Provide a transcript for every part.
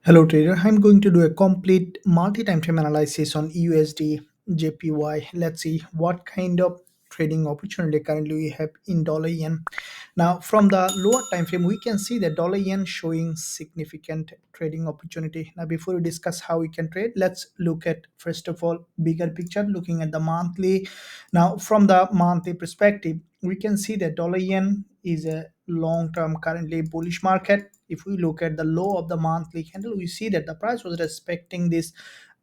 Hello trader, I'm going to do a complete multi-time frame analysis on USDJPY. Let's see what kind of trading opportunity currently we have in dollar yen. Now from the lower time frame we can see the dollar yen showing significant trading opportunity. Now before we discuss how we can trade, let's look at first of all bigger picture looking at the monthly. Now from the monthly perspective we can see that dollar yen is a long-term currently bullish market. If we look at the low of the monthly candle, we see that the price was respecting this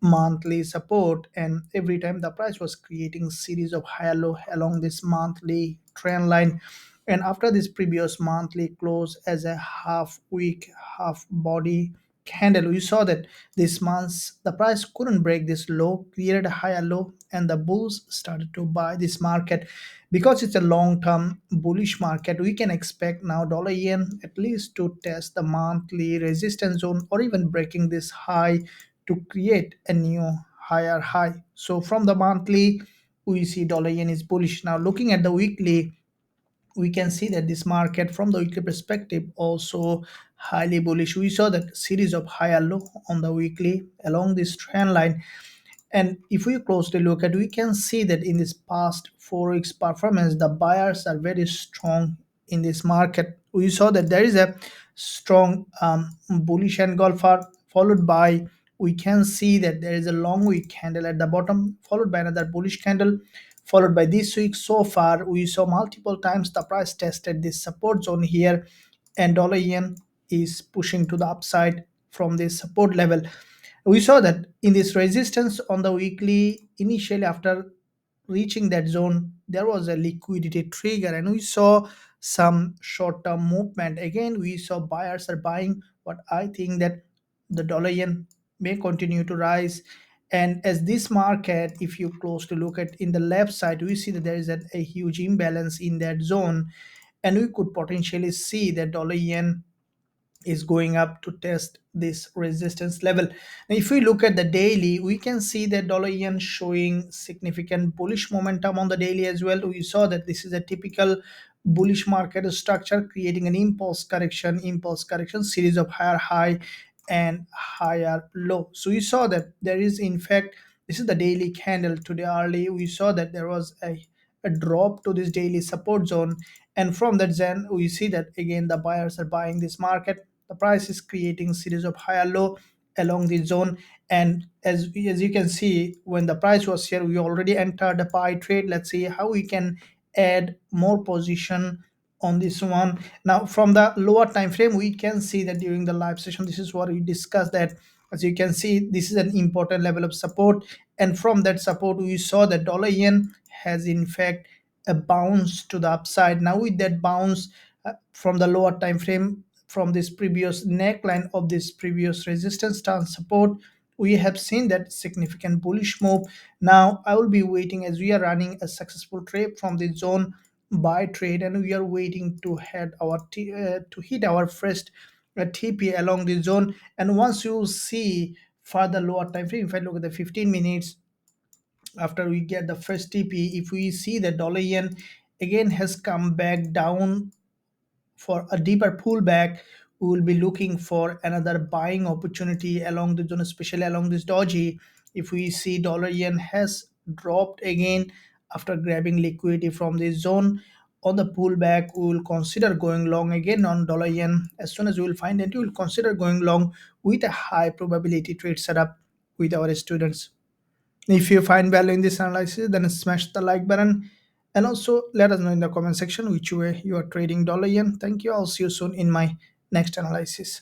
monthly support, and every time the price was creating series of higher low along this monthly trend line. And after this previous monthly close as a half week half body candle, we saw that this month the price couldn't break this low, created a higher low, and the bulls started to buy this market. Because it's a long-term bullish market, we can expect now dollar yen at least to test the monthly resistance zone or even breaking this high to create a new higher high. So from the monthly we see dollar yen is bullish. Now looking at the weekly, we can see that this market from the weekly perspective also highly bullish. We saw that series of higher low on the weekly along this trend line, and if we closely look at, we can see that in this past 4 weeks performance, the buyers are very strong in this market. We saw that there is a strong bullish engulfer, followed by we can see that there is a long week candle at the bottom, followed by another bullish candle, followed by this week. So far, we saw multiple times the price tested this support zone here, and dollar yen is pushing to the upside from this support level. We saw that in this resistance on the weekly, initially after reaching that zone, there was a liquidity trigger, and we saw some short-term movement. Again, we saw buyers are buying, but I think that the dollar yen may continue to rise. And as this market, if you close to look at in the left side, we see that there is a huge imbalance in that zone, and we could potentially see that dollar yen is going up to test this resistance level. Now, if we look at the daily, we can see that dollar yen showing significant bullish momentum on the daily as well. We saw that this is a typical bullish market structure creating an impulse correction series of higher high and higher low. So we saw that there is, in fact, this is the daily candle today early. We saw that there was a drop to this daily support zone, and from that zone we see that again the buyers are buying this market. The price is creating series of higher low along the zone, and as you can see, when the price was here we already entered a buy trade. Let's see how we can add more position on this one. Now from the lower time frame we can see that during the live session, this is what we discussed, that as you can see this is an important level of support, and from that support we saw that dollar yen has in fact a bounce to the upside. Now with that bounce from the lower time frame, from this previous neckline of this previous resistance and support, we have seen that significant bullish move. Now I will be waiting as we are running a successful trade from the zone buy trade, and we are waiting to head our to hit our first TP along the zone. And once you see further lower time frame, if I look at the 15 minutes after we get the first TP, if we see the dollar yen again has come back down for a deeper pullback, we will be looking for another buying opportunity along the zone, especially along this doji. If we see dollar yen has dropped again after grabbing liquidity from this zone on the pullback, we will consider going long again on dollar yen. As soon as we will find it, we will consider going long with a high probability trade setup with our students. If you find value in this analysis, then smash the like button, and also let us know in the comment section which way you are trading dollar yen. Thank you. I'll see you soon in my next analysis.